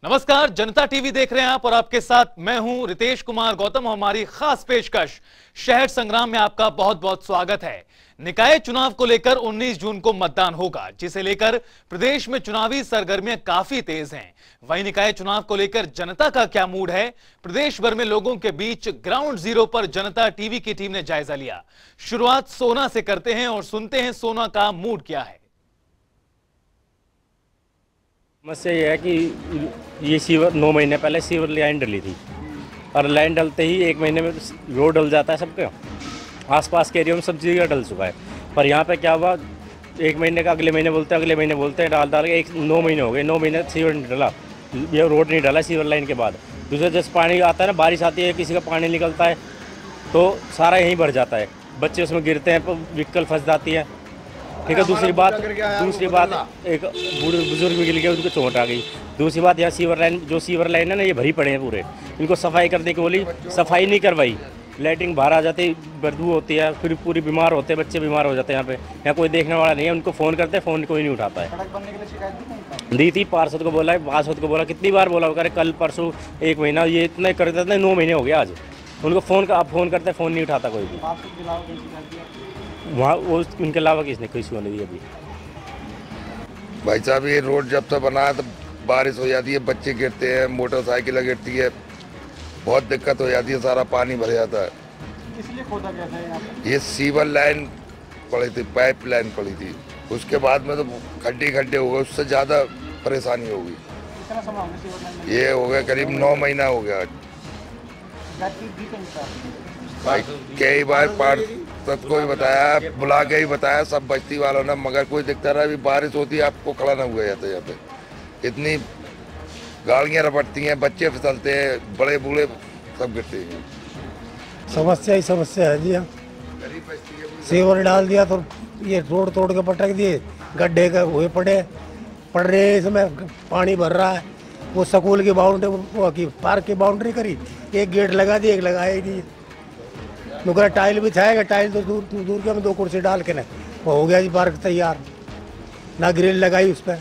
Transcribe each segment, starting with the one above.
नमस्कार, जनता टीवी देख रहे हैं आप और आपके साथ मैं हूं रितेश कुमार गौतम। हमारी खास पेशकश शहर संग्राम में आपका बहुत बहुत स्वागत है। निकाय चुनाव को लेकर 19 जून को मतदान होगा, जिसे लेकर प्रदेश में चुनावी सरगर्मियां काफी तेज हैं। वहीं निकाय चुनाव को लेकर जनता का क्या मूड है, प्रदेश भर में लोगों के बीच ग्राउंड जीरो पर जनता टीवी की टीम ने जायजा लिया। शुरुआत सोना से करते हैं और सुनते हैं सोना का मूड क्या है। समस्या ये है कि ये सीवर 9 महीने पहले सीवर लाइन डली थी और लाइन डलते ही 1 महीने में रोड डल जाता है। सबके आसपास के एरिया में सब जगह डल चुका है, पर यहाँ पे क्या हुआ, 1 महीने का अगले महीने बोलते हैं, अगले महीने बोलते हैं, डाल के 9 महीने हो गए। 9 महीने सीवर नहीं डला, ये रोड नहीं डला सीवर लाइन के बाद। दूसरा जैसे पानी आता है ना, बारिश आती है, किसी का पानी निकलता है तो सारा यहीं भर जाता है, बच्चे उसमें गिरते हैं, व्हीकल फंस जाती है। ठीक है। दूसरी बात एक बूढ़े बुजुर्ग भी गिर गए, उनको चोट आ गई। दूसरी बात यहाँ सीवर लाइन है ना, ये भरी पड़े हैं पूरे। इनको सफाई करने की बोली, सफाई नहीं करवाई, लाइटिंग बाहर आ जाती, बदबू होती है, फिर पूरी बीमार होते हैं, बच्चे बीमार हो जाते हैं। यहाँ कोई देखने वाला नहीं है, उनको फ़ोन करते हैं, फ़ोन कोई नहीं उठाता है। दी थी पार्षद को बोला, पार्षद को बोला, कितनी बार बोला, करे कल परसों 1 महीना, ये इतना करते थे, 9 महीने हो गया आज। उनको फ़ोन करते, फ़ोन नहीं उठाता कोई भी। वहाँ वो उनके अलावा किसने कोई सुन दी अभी। भाई साहब, ये रोड जब से बना है तो बारिश हो जाती है, बच्चे गिरते हैं, मोटरसाइकिल गिरती है, बहुत दिक्कत हो जाती है, सारा पानी भर जाता है। इसलिए खोदा गया था यहाँ पे? ये सीवर लाइन पड़ी थी, पाइप लाइन पड़ी थी, उसके बाद में तो खड्डे हो गए, उससे ज़्यादा परेशानी होगी। कितना समय हो गया सीवर लाइन में? ये हो गया करीब 9 महीना हो गया। भाई कई बार पार्षद को भी बताया, बुला के ही बताया सब बस्ती वालों ने, मगर कोई दिखता रहा। अभी बारिश होती है, आपको खड़ा ना हुआ जाता है यहाँ पे, इतनी गाड़ियाँ रपटती हैं, बच्चे फिसलते हैं, बड़े बूढ़े सब गिरते हैं। समस्या ही समस्या है जी। हाँ, सीवर डाल दिया तो ये रोड तोड़ के पटक दिए, गड्ढे का हुए पड़ रहे हैं, इसमें पानी भर रहा है। वो स्कूल की बाउंड्री, पार्क की बाउंड्री करी, एक गेट लगा दी, एक लगाया ही नहीं। नुकरा टाइल बिछाएगा, टाइल तो दूर के, हम 2 कुर्सी डाल के ना वो हो गया जी पार्क तैयार, ना ग्रिल लगाई उस पर।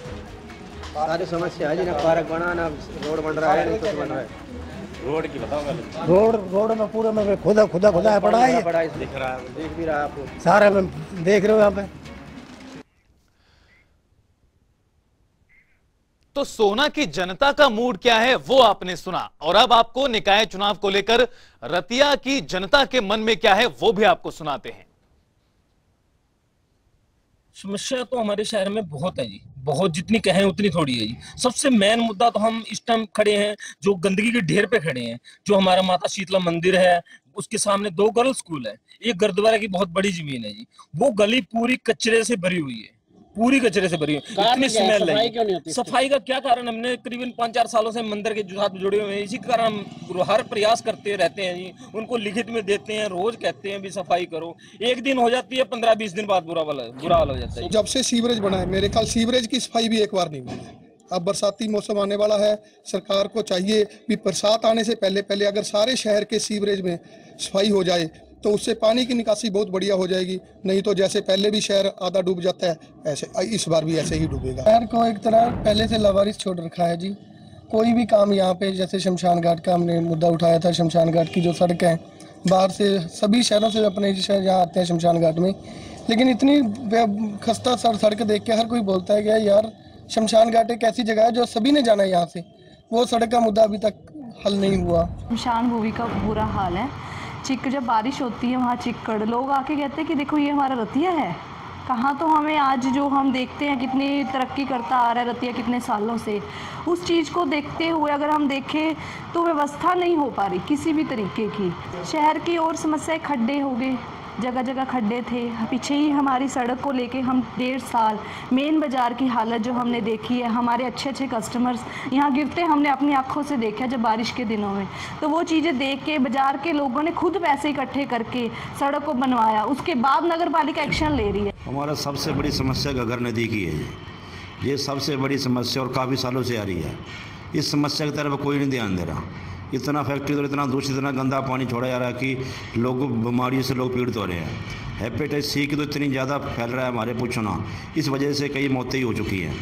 सारी समस्या है जी, ना पार्क बना, ना रोड बन रहा है, ना कुछ बन रहा है। रोड की बताओ, रोड में पूरे में खुदा पड़ा है, दिख रहा है, देख भी रहा है आपको, सारा में देख रहे हो यहाँ पे। तो सोना की जनता का मूड क्या है वो आपने सुना, और अब आपको निकाय चुनाव को लेकर रतिया की जनता के मन में क्या है वो भी आपको सुनाते हैं। समस्या तो हमारे शहर में बहुत है जी, बहुत, जितनी कहें उतनी थोड़ी है जी। सबसे मेन मुद्दा तो हम इस टाइम खड़े हैं जो गंदगी के ढेर पे खड़े हैं। जो हमारा माता शीतला मंदिर है, उसके सामने 2 गर्ल्स स्कूल है, एक गुरुद्वारा की बहुत बड़ी जमीन है जी। वो गली पूरी कचरे से भरी हुई है, पूरी कचरे से भरी हुई, इतनी स्मेल है। सफाई का क्या कारण? हमने करीबन 5-4 सालों से मंदिर के साथ जुड़े हुए हैं, इसी कारण हम हर प्रयास करते रहते हैं जी। उनको लिखित में देते हैं, रोज कहते हैं भी सफाई करो, 1 दिन हो जाती है, 15-20 दिन बाद बुरा हाल हो जाता है। जब से सीवरेज बना है, मेरे ख्याल सीवरेज की सफाई भी एक बार नहीं हुई है। अब बरसाती मौसम आने वाला है, सरकार को चाहिए भी बरसात आने से पहले अगर सारे शहर के सीवरेज में सफाई हो जाए तो उससे पानी की निकासी बहुत बढ़िया हो जाएगी। नहीं तो जैसे पहले भी शहर आधा डूब जाता है, ऐसे इस बार भी ऐसे ही डूबेगा। शहर को एक तरह पहले से लावारिस छोड़ रखा है जी। कोई भी काम यहाँ पे, जैसे शमशान घाट का हमने मुद्दा उठाया था, शमशान घाट की जो सड़क है, बाहर से सभी शहरों से अपने शहर यहाँ आते हैं शमशान घाट में, लेकिन इतनी खस्ता सड़क देख के हर कोई बोलता है कि यार शमशान घाट एक ऐसी जगह है जो सभी ने जाना है यहाँ से। वो सड़क का मुद्दा अभी तक हल नहीं हुआ। शमशान भूमि का बुरा हाल है, जब बारिश होती है वहाँ चिक्कड़, लोग आके कहते हैं कि देखो ये हमारा रतिया है। कहाँ तो हमें आज जो हम देखते हैं कितनी तरक्की करता आ रहा है रतिया कितने सालों से, उस चीज़ को देखते हुए अगर हम देखें तो व्यवस्था नहीं हो पा रही किसी भी तरीके की। शहर की और समस्याएं, खड्डे हो गए, जगह जगह खड्डे थे। पीछे ही हमारी सड़क को लेके हम 1.5 साल मेन बाज़ार की हालत जो हमने देखी है, हमारे अच्छे कार्यक्रम यहाँ गिरते हमने अपनी आंखों से देखा जब बारिश के दिनों में। तो वो चीज़ें देख के बाज़ार के लोगों ने खुद पैसे इकट्ठे करके सड़क को बनवाया, उसके बाद नगर पालिका एक्शन ले रही है। हमारा सबसे बड़ी समस्या घगर नदी की है, ये सबसे बड़ी समस्या और काफ़ी सालों से आ रही है। इस समस्या की तरफ कोई नहीं ध्यान दे रहा। इतना फैक्ट्री और इतना दूषित, इतना गंदा पानी छोड़ा जा रहा है कि लोगों बीमारियों से लोग पीड़ित हो रहे हैं। हेपेटाइटिस सी की तो इतनी ज़्यादा फैल रहा है हमारे, पूछो ना। इस वजह से कई मौतें ही हो चुकी हैं।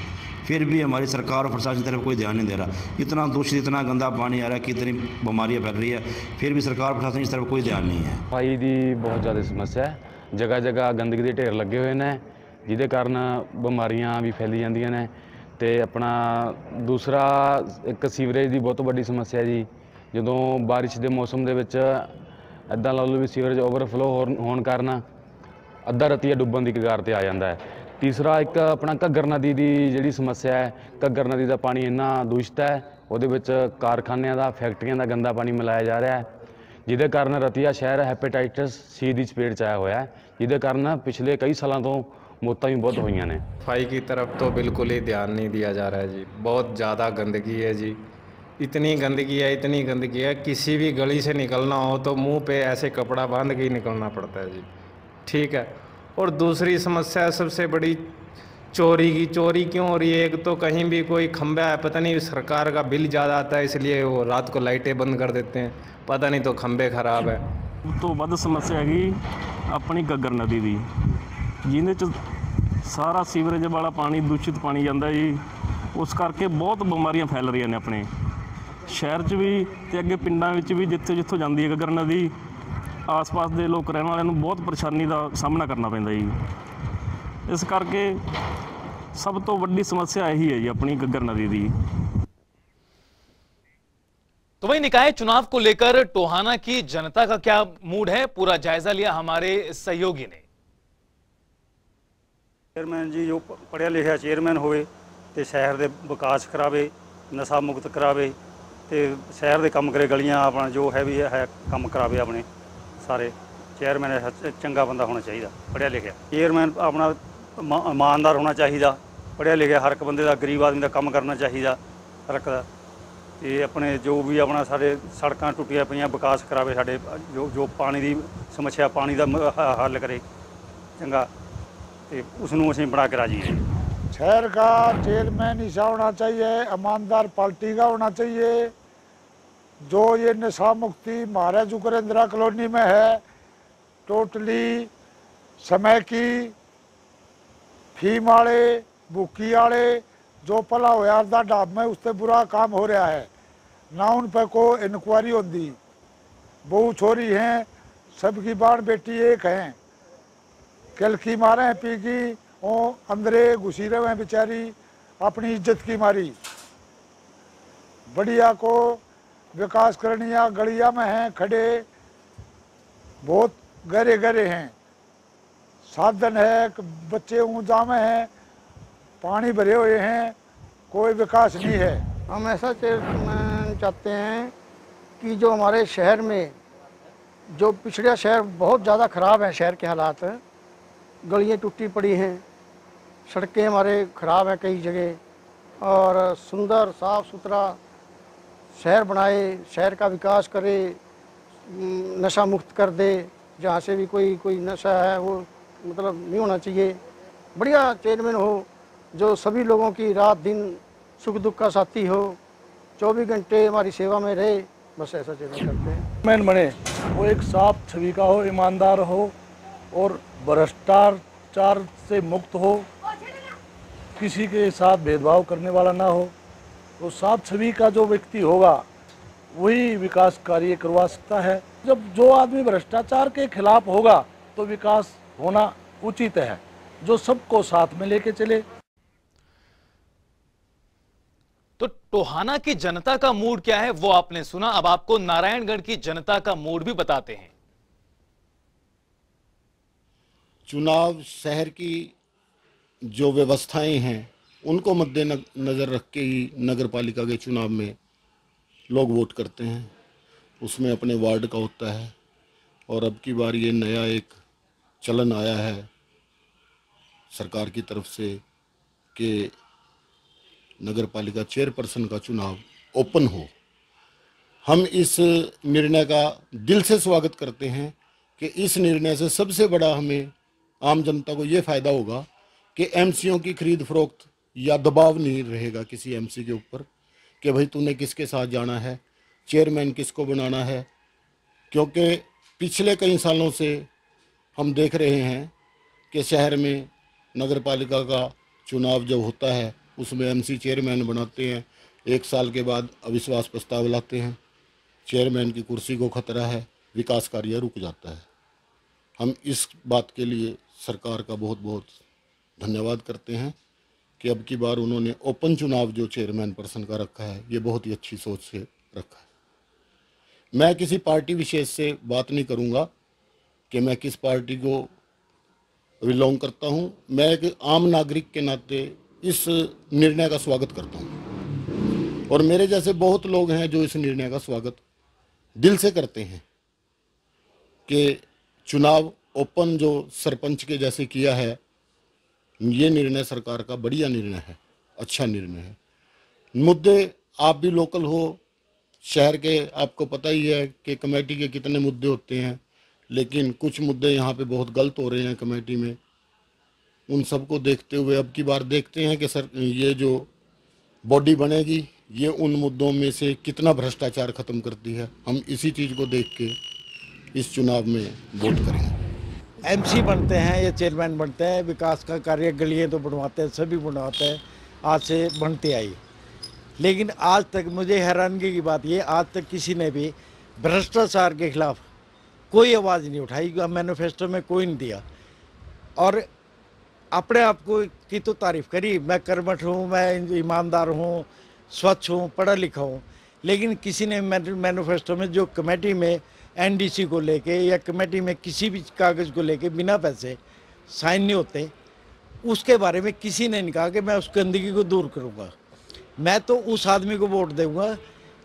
फिर भी हमारी सरकार और प्रशासन की तरफ कोई ध्यान नहीं दे रहा। इतना दूषित, इतना गंदा पानी आ रहा है, कितनी बीमारियाँ फैल रही है, फिर भी सरकार और प्रशासन की तरफ कोई ध्यान नहीं है। सफाई की बहुत ज़्यादा समस्या है, जगह जगह गंदगी के ढेर लगे हुए हैं, जिहदे कारण बीमारियां भी फैली जांदियां ने। ते अपना दूसरा एक सीवरेज की बहुत बड़ी समस्या जी, जदों बारिश के मौसम के विच इदां ला लो भी सीवरेज ओवरफ्लो होने कारण अद्धा रतिया डुब्बन की कगार ते आ जाता है। तीसरा एक अपना घग्गर नदी की जिहड़ी समस्या है, घग्गर नदी का पानी इन्ना दूषित है, उहदे विच कारखानिਆਂ ਦਾ फैक्ट्रियां का गंदा पानी मिलाया जा रहा है, जिहदे कारण रतिया शहर हैपेटाइटिस C की चपेट 'ਚ आया होया है, जिहदे कारण पिछले कई सालों तो मौतां भी बहुत हुई ने। सफाई की तरफ तो बिल्कुल ही ध्यान नहीं दिया जा रहा है जी, बहुत ज़्यादा गंदगी है जी, इतनी गंदगी है, किसी भी गली से निकलना हो तो मुंह पे ऐसे कपड़ा बांध के ही निकलना पड़ता है जी, ठीक है। और दूसरी समस्या सबसे बड़ी चोरी की। चोरी क्यों हो रही है? एक तो कहीं भी कोई खंभा है, पता नहीं सरकार का बिल ज़्यादा आता है इसलिए वो रात को लाइटें बंद कर देते हैं, पता नहीं तो खंभे खराब है। तो वध समस्या हैगी अपनी घग्गर नदी की, जिहदे च सारा सीवरेज वाला पानी दूषित पानी जाता जी, उस करके बहुत बीमारियां फैल रही ने अपने शहर च भी ते अगे पिंडां विच भी, जिथे जिथों जाती है घग्गर नदी, आस पास के लोग रहने वालों को बहुत परेशानी का सामना करना पैंदा जी। इस करके सब तो वड्डी समस्या यही है जी अपनी घग्गर नदी की। तो वही निकाय चुनाव को लेकर टोहाना की जनता का क्या मूड है, पूरा जायजा लिया हमारे सहयोगी ने। चेयरमैन जी जो पढ़िया लिखा चेयरमैन होवे ते शहर दे विकास करावे, नशा मुक्त करावे ते शहर दे काम करे, गलियां अपना जो है भी है काम करावे अपने सारे। चेयरमैन चंगा बंदा होना चाहिए, पढ़िया लिखा। चेयरमैन अपना ईमानदार होना चाहिए, पढ़िया लिखा, हर एक बंदे का गरीब आदमी का काम करना चाहिए हर एक दा। ते अपने जो भी अपना सारे सड़कां टुटिया पईयां विकास करावे, साडे जो पानी की समस्या पानी का हल करे चंगा, उसनों असीं बना के राजी हैं। शहर का चेयरमैन ऐसा होना चाहिए, ईमानदार पार्टी का होना चाहिए। जो ये नशा मुक्ति हमारे जुकरेंद्रा कॉलोनी में है, टोटली समय की फीम वाले बुकी वाले जो पला होया ढाब में उससे बुरा काम हो रहा है ना, उन पर को इंक्वायरी होती। बहू छोरी हैं, सबकी बाण बेटी एक हैं, कल की मारे हैं पी की, वो अंदरे घुसी रहे हैं बेचारी अपनी इज्जत की मारी। बढ़िया को विकास करनिया गलिया में हैं खड़े, बहुत गहरे गहरे हैं, साधन है, बच्चे ऊंचा में हैं, पानी भरे हुए हैं, कोई विकास नहीं है। हम ऐसा चेयरमैन चाहते हैं कि जो हमारे शहर में जो पिछड़ा शहर बहुत ज़्यादा ख़राब है, शहर के हालात, गलियाँ टूटी पड़ी हैं, सड़कें हमारे ख़राब हैं कई जगह, और सुंदर साफ़ सुथरा शहर बनाए, शहर का विकास करे, नशा मुक्त कर दे, जहाँ से भी कोई नशा है वो मतलब नहीं होना चाहिए। बढ़िया चेयरमैन हो जो सभी लोगों की रात दिन सुख दुख का साथी हो, 24 घंटे हमारी सेवा में रहे, बस ऐसा चेयरमैन करते हैं। मैन बने वो एक साफ छवि का हो, ईमानदार हो और भ्रष्टाचार से मुक्त हो, किसी के साथ भेदभाव करने वाला ना हो। तो साफ छवि का जो व्यक्ति होगा वही विकास कार्य करवा सकता है। जब जो आदमी भ्रष्टाचार के खिलाफ होगा तो विकास होना उचित है, जो सबको साथ में लेके चले। तो टोहाना की जनता का मूड क्या है वो आपने सुना, अब आपको नारायणगढ़ की जनता का मूड भी बताते हैं। चुनाव शहर की जो व्यवस्थाएं हैं उनको मद्देनजर रख के ही नगर पालिका के चुनाव में लोग वोट करते हैं, उसमें अपने वार्ड का होता है। और अब की बार ये नया एक चलन आया है सरकार की तरफ से कि नगर पालिका चेयरपर्सन का चुनाव ओपन हो। हम इस निर्णय का दिल से स्वागत करते हैं कि इस निर्णय से सबसे बड़ा हमें आम जनता को ये फ़ायदा होगा कि एमसीओ की खरीद फरोख्त या दबाव नहीं रहेगा किसी एमसी के ऊपर कि भाई तूने किसके साथ जाना है, चेयरमैन किसको बनाना है। क्योंकि पिछले कई सालों से हम देख रहे हैं कि शहर में नगर पालिका का चुनाव जब होता है उसमें एमसी चेयरमैन बनाते हैं, 1 साल के बाद अविश्वास प्रस्ताव लाते हैं, चेयरमैन की कुर्सी को खतरा है, विकास कार्य रुक जाता है। हम इस बात के लिए सरकार का बहुत बहुत धन्यवाद करते हैं कि अब की बार उन्होंने ओपन चुनाव जो चेयरमैन पर्सन का रखा है, ये बहुत ही अच्छी सोच से रखा है। मैं किसी पार्टी विशेष से बात नहीं करूंगा कि मैं किस पार्टी को बिलोंग करता हूं। मैं एक आम नागरिक के नाते इस निर्णय का स्वागत करता हूं और मेरे जैसे बहुत लोग हैं जो इस निर्णय का स्वागत दिल से करते हैं कि चुनाव ओपन जो सरपंच के जैसे किया है, ये निर्णय सरकार का बढ़िया निर्णय है, अच्छा निर्णय है। मुद्दे आप भी लोकल हो, शहर के आपको पता ही है कि कमेटी के कितने मुद्दे होते हैं, लेकिन कुछ मुद्दे यहाँ पे बहुत गलत हो रहे हैं कमेटी में। उन सबको देखते हुए अब की बार देखते हैं कि सर ये जो बॉडी बनेगी ये उन मुद्दों में से कितना भ्रष्टाचार खत्म करती है। हम इसी चीज़ को देख के इस चुनाव में वोट करेंगे। एमसी बनते हैं या चेयरमैन बनते हैं, विकास का कार्य गलियाँ तो बनवाते हैं, सभी बनवाते हैं, आज से बनती आई। लेकिन आज तक मुझे हैरानगी की बात ये, आज तक किसी ने भी भ्रष्टाचार के खिलाफ कोई आवाज़ नहीं उठाई, मैनिफेस्टो में कोई नहीं दिया और अपने आप को की तो तारीफ करी, मैं कर्मठ हूँ, मैं ईमानदार हूँ, स्वच्छ हूँ, पढ़ा लिखा हूँ। लेकिन किसी ने मैनिफेस्टो में जो कमेटी में एनडीसी को लेके या कमेटी में किसी भी कागज़ को लेके बिना पैसे साइन नहीं होते, उसके बारे में किसी ने नहीं कहा कि मैं उस गंदगी को दूर करूँगा। मैं तो उस आदमी को वोट दूँगा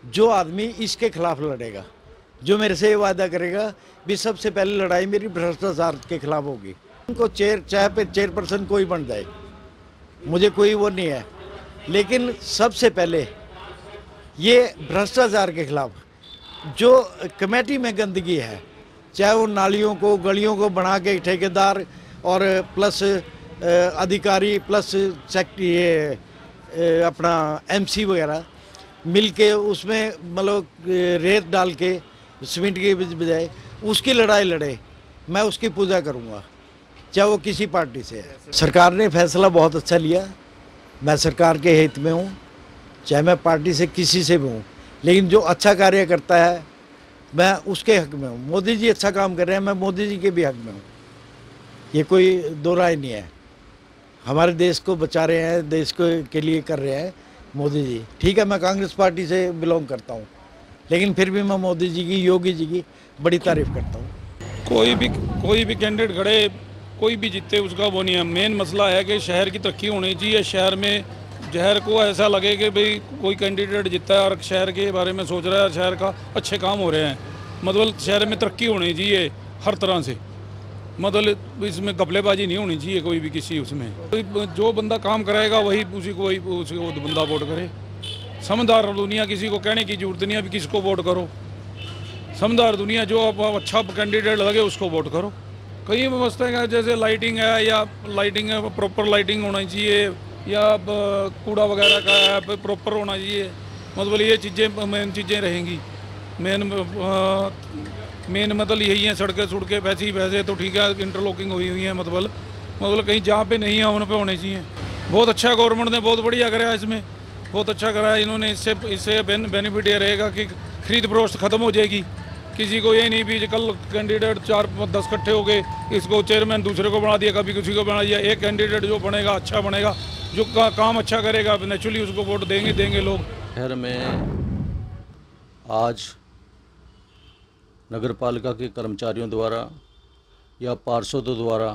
जो आदमी इसके खिलाफ लड़ेगा, जो मेरे से ये वादा करेगा भी सबसे पहले लड़ाई मेरी भ्रष्टाचार के खिलाफ होगी। उनको चाहे चेयरपर्सन कोई बन जाए, मुझे कोई वो नहीं है, लेकिन सबसे पहले ये भ्रष्टाचार के खिलाफ जो कमेटी में गंदगी है, चाहे वो नालियों को गलियों को बना के ठेकेदार और प्लस अधिकारी प्लस ये अपना एमसी वगैरह मिलके उसमें मतलब रेत डाल के सीमेंट के बजाय उसकी लड़ाई लड़े, मैं उसकी पूजा करूँगा, चाहे वो किसी पार्टी से है। सरकार ने फैसला बहुत अच्छा लिया, मैं सरकार के हित में हूँ, चाहे मैं पार्टी से किसी से भी हूँ, लेकिन जो अच्छा कार्य करता है मैं उसके हक में हूँ। मोदी जी अच्छा काम कर रहे हैं, मैं मोदी जी के भी हक में हूँ, ये कोई दो राय नहीं है। हमारे देश को बचा रहे हैं, देश को के लिए कर रहे हैं मोदी जी। ठीक है, मैं कांग्रेस पार्टी से बिलोंग करता हूँ, लेकिन फिर भी मैं मोदी जी की, योगी जी की बड़ी तारीफ करता हूँ। कोई भी कैंडिडेट खड़े, कोई भी जीते, उसका वो नहीं है। मेन मसला है कि शहर की तरक्की होनी चाहिए। शहर में शहर को ऐसा लगे कि भाई कोई कैंडिडेट जीता है और शहर के बारे में सोच रहा है, शहर का अच्छे काम हो रहे हैं, मतलब शहर में तरक्की होनी चाहिए हर तरह से, मतलब इसमें घपलेबाजी नहीं होनी चाहिए कोई भी किसी उसमें। जो बंदा काम कराएगा वही उसी बंदा वोट करे। समझदार दुनिया, किसी को कहने की जरूरत नहीं है अभी किसको वोट करो। समझदार दुनिया, जो अच्छा कैंडिडेट लगे उसको वोट करो। कई व्यवस्थाएं हैं जैसे लाइटिंग है, या लाइटिंग है प्रॉपर लाइटिंग होना चाहिए, या कूड़ा वगैरह का है प्रॉपर होना चाहिए, मतलब ये चीज़ें मेन चीज़ें रहेंगी। मेन मतलब यही है। सड़कें वैसे तो ठीक है, इंटरलॉकिंग हुई हैं, मतलब कहीं जहाँ पे नहीं है उन पे होने चाहिए। बहुत अच्छा गवर्नमेंट ने बहुत बढ़िया कराया, इसमें बहुत अच्छा कराया इन्होंने। इससे बेनिफिट ये रहेगा कि खरीद फरोख्त ख़त्म हो जाएगी। किसी को ये नहीं भी कल कैंडिडेट 4-10 इकट्ठे हो गए, इसको चेयरमैन दूसरे को बना दिया, कभी किसी को बना दिया। एक कैंडिडेट जो बनेगा अच्छा बनेगा, जो काम अच्छा करेगा नेचुरली उसको वोट देंगे लोग। शहर में आज नगर पालिका के कर्मचारियों द्वारा या पार्षदों द्वारा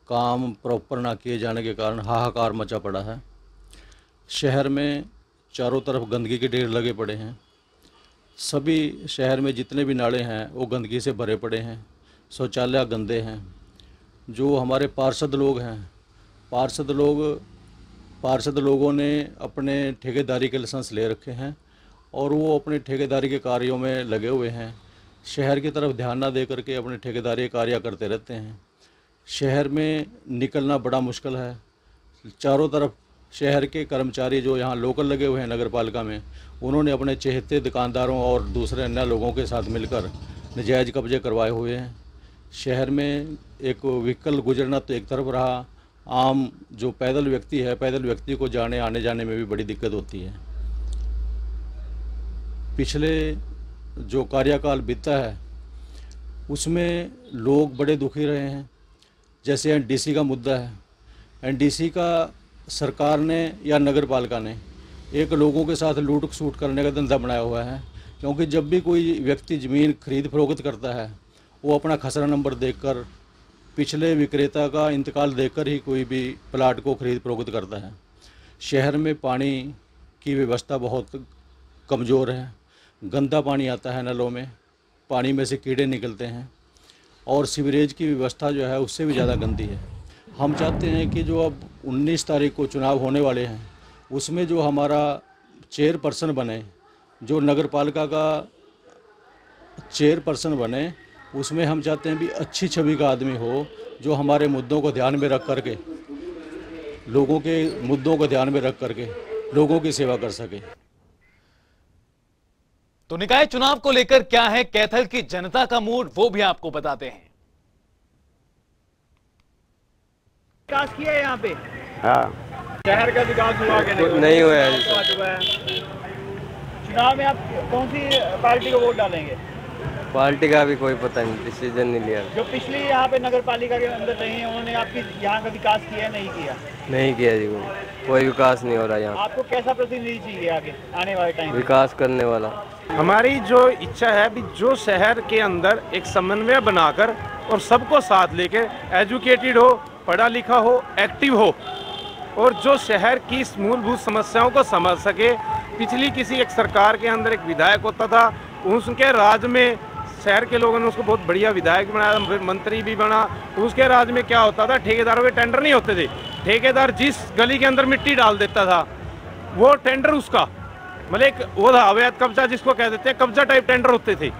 काम प्रॉपर ना किए जाने के कारण हाहाकार मचा पड़ा है। शहर में चारों तरफ गंदगी के ढेर लगे पड़े हैं। सभी शहर में जितने भी नाले हैं वो गंदगी से भरे पड़े हैं, शौचालय गंदे हैं। जो हमारे पार्षद लोग हैं, पार्षद लोगों ने अपने ठेकेदारी के लाइसेंस ले रखे हैं और वो अपने ठेकेदारी के कार्यों में लगे हुए हैं। शहर की तरफ ध्यान ना दे करके अपने ठेकेदारी कार्य करते रहते हैं। शहर में निकलना बड़ा मुश्किल है। चारों तरफ शहर के कर्मचारी जो यहाँ लोकल लगे हुए हैं नगर पालिका में, उन्होंने अपने चहेते दुकानदारों और दूसरे अन्य लोगों के साथ मिलकर नजायज़ कब्जे करवाए हुए हैं। शहर में एक व्हीकल गुजरना तो एक तरफ रहा, आम जो पैदल व्यक्ति है, पैदल व्यक्ति को जाने आने जाने में भी बड़ी दिक्कत होती है। पिछले जो कार्यकाल बीता है उसमें लोग बड़े दुखी रहे हैं। जैसे एनडीसी का मुद्दा है, एनडीसी का सरकार ने या नगर पालिका ने एक लोगों के साथ लूट सूट करने का धंधा बनाया हुआ है, क्योंकि जब भी कोई व्यक्ति ज़मीन खरीद फरोख्त करता है वो अपना खसरा नंबर देखकर, पिछले विक्रेता का इंतकाल देखकर ही कोई भी प्लाट को खरीद फरोख्त करता है। शहर में पानी की व्यवस्था बहुत कमज़ोर है, गंदा पानी आता है नलों में, पानी में से कीड़े निकलते हैं और सीवरेज की व्यवस्था जो है उससे भी ज़्यादा गंदी है। हम चाहते हैं कि जो अब 19 तारीख को चुनाव होने वाले हैं उसमें जो हमारा चेयरपर्सन बने, जो नगर पालिका का चेयरपर्सन बने, उसमें हम चाहते हैं भी अच्छी छवि का आदमी हो जो हमारे मुद्दों को ध्यान में रख करके, लोगों के मुद्दों को ध्यान में रख करके लोगों की सेवा कर सके। तो निकाय चुनाव को लेकर क्या है कैथल की जनता का मूड, वो भी आपको बताते हैं। विकास किया है यहाँ पे? हाँ। शहर का विकास हुआ कि नहीं हुआ है। चुनाव में आप कौन सी पार्टी को वोट डालेंगे? पार्टी का भी कोई पता नहीं, डिसीजन नहीं लिया। जो पिछली यहाँ पे नगर पालिका के अंदर रहे हैं उन्होंने आपकी यहाँ का विकास किया नहीं किया? नहीं किया जी, कोई विकास नहीं हो रहा यहाँ। आपको कैसा प्रतिनिधि चाहिए आगे आने वाले टाइम? विकास करने वाला। हमारी जो इच्छा है भी जो शहर के अंदर एक समन्वय बनाकर और सबको साथ लेके, एजुकेटेड हो, पढ़ा लिखा हो, एक्टिव हो और जो शहर की मूलभूत समस्याओं को समझ सके। पिछली किसी एक सरकार के अंदर एक विधायक होता था, उसके राज में शहर के लोगों ने उसको बहुत बढ़िया विधायक बनाया, फिर मंत्री भी बना। उसके राज में क्या होता था, ठेकेदारों के टेंडर नहीं होते थे। ठेकेदार जिस गली के अंदर मिट्टी डाल देता था वो टेंडर उसका, मतलब एक वो था अवैध कब्जा जिसको कह देते हैं, कब्जा टाइप टेंडर होते थे।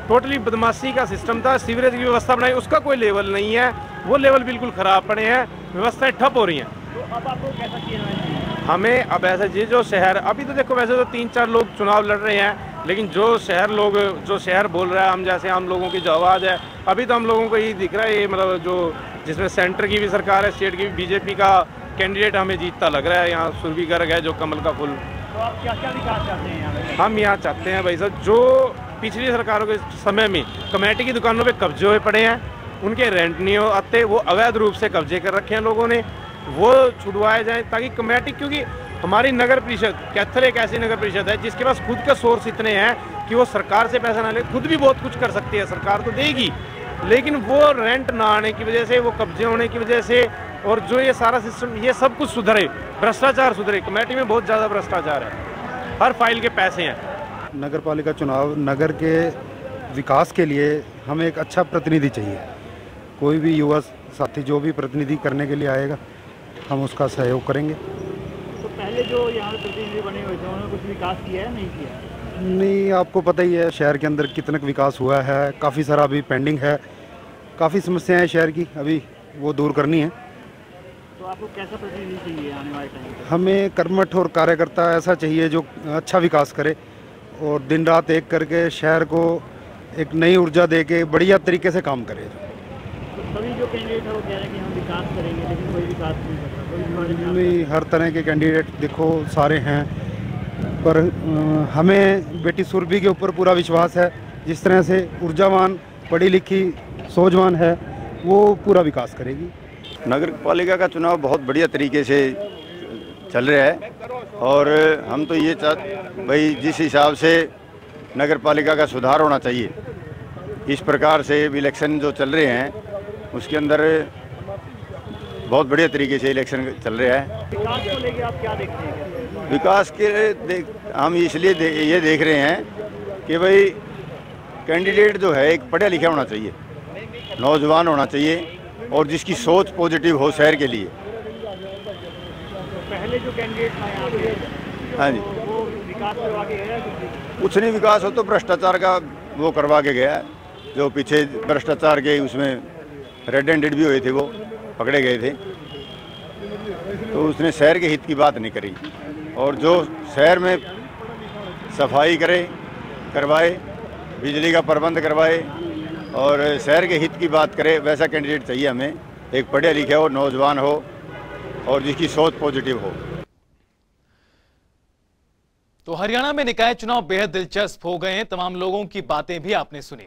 टोटली बदमाशी का सिस्टम था। सीवरेज की व्यवस्था बनाई, उसका कोई लेवल नहीं है, वो लेवल बिल्कुल खराब पड़े हैं, व्यवस्थाएं ठप हो रही हैं। तो अब आपको कैसा किया है? हमें अब ऐसा ये जो शहर, अभी तो देखो वैसे तो 3-4 लोग चुनाव लड़ रहे हैं, लेकिन जो शहर बोल रहा है, हम जैसे हम लोगों की जो आवाज़ है, अभी तो हम लोगों को यही दिख रहा है, ये मतलब जो जिसमें सेंटर की भी सरकार है, स्टेट की भी, बीजेपी का कैंडिडेट हमें जीतता लग रहा है। यहाँ सुरभि गर्ग है जो कमल का फूल। तो आप क्या क्या विकास चाहते हैं यहाँ पे? हम यहाँ चाहते हैं भाई साहब, जो पिछली सरकारों के समय में कमेटी की दुकानों पे कब्जे हुए पड़े हैं, उनके रेंट नहीं हो आते, वो अवैध रूप से कब्जे कर रखे हैं लोगों ने, वो छुड़वाए जाए ताकि कमेटी, क्योंकि हमारी नगर परिषद कैथल एक ऐसी नगर परिषद है जिसके पास खुद के सोर्स इतने हैं कि वो सरकार से पैसा ना ले, खुद भी बहुत कुछ कर सकती है, सरकार तो देगी, लेकिन वो रेंट ना आने की वजह से, वो कब्जे होने की वजह से, और जो ये सारा सिस्टम, ये सब कुछ सुधरे, भ्रष्टाचार सुधरे। कमेटी में बहुत ज़्यादा भ्रष्टाचार है, हर फाइल के पैसे हैं। नगर पालिका चुनाव, नगर के विकास के लिए हमें एक अच्छा प्रतिनिधि चाहिए। कोई भी युवा साथी जो भी प्रतिनिधि करने के लिए आएगा, हम उसका सहयोग करेंगे। तो पहले जो यहाँ प्रतिनिधि बने हुए थे उन्होंने कुछ विकास किया है नहीं किया? नहीं, आपको पता ही है शहर के अंदर कितना विकास हुआ है, काफ़ी सारा अभी पेंडिंग है, काफ़ी समस्याएं हैं शहर की, अभी वो दूर करनी है। तो आपको कैसा प्रतिनिधि चाहिए आने वाले टाइम पे? हमें कर्मठ और कार्यकर्ता ऐसा चाहिए जो अच्छा विकास करे और दिन रात एक करके शहर को एक नई ऊर्जा दे के बढ़िया तरीके से काम करे। तो सभी जो कैंडिडेट है वो कह रहे हैं कि हम विकास करेंगे, लेकिन कोई विकास नहीं करता। नहीं, हर तरह के कैंडिडेट देखो सारे हैं, पर हमें बेटी सुरभि के ऊपर पूरा विश्वास है। जिस तरह से ऊर्जावान, पढ़ी लिखी, सोचवान है, वो पूरा विकास करेगी। नगर पालिका का चुनाव बहुत बढ़िया तरीके से चल रहा है और हम तो ये भाई जिस हिसाब से नगर पालिका का सुधार होना चाहिए, इस प्रकार से इलेक्शन जो चल रहे हैं उसके अंदर बहुत बढ़िया तरीके से इलेक्शन चल रहा है। विकास को लेके आप क्या देखते हैं? विकास के हम इसलिए ये देख रहे हैं कि भाई कैंडिडेट जो है एक पढ़ा लिखा होना चाहिए, नौजवान होना चाहिए और जिसकी सोच पॉजिटिव हो शहर के लिए। पहले जो कैंडिडेट था यहाँ पे, हाँ जी, वो विकास करवा के गया? कुछ नहीं विकास हो तो भ्रष्टाचार का वो करवा के गया, जो पीछे भ्रष्टाचार के उसमें रेड हैंडेड भी हुए थे, वो पकड़े गए थे, तो उसने शहर के हित की बात नहीं करी। और जो शहर में सफाई करवाए, बिजली का प्रबंध करवाए और शहर के हित की बात करे, वैसा कैंडिडेट चाहिए हमें एक पढ़े लिखे हो, नौजवान हो और जिसकी सोच पॉजिटिव हो। तो हरियाणा में निकाय चुनाव बेहद दिलचस्प हो गए हैं। तमाम लोगों की बातें भी आपने सुनी।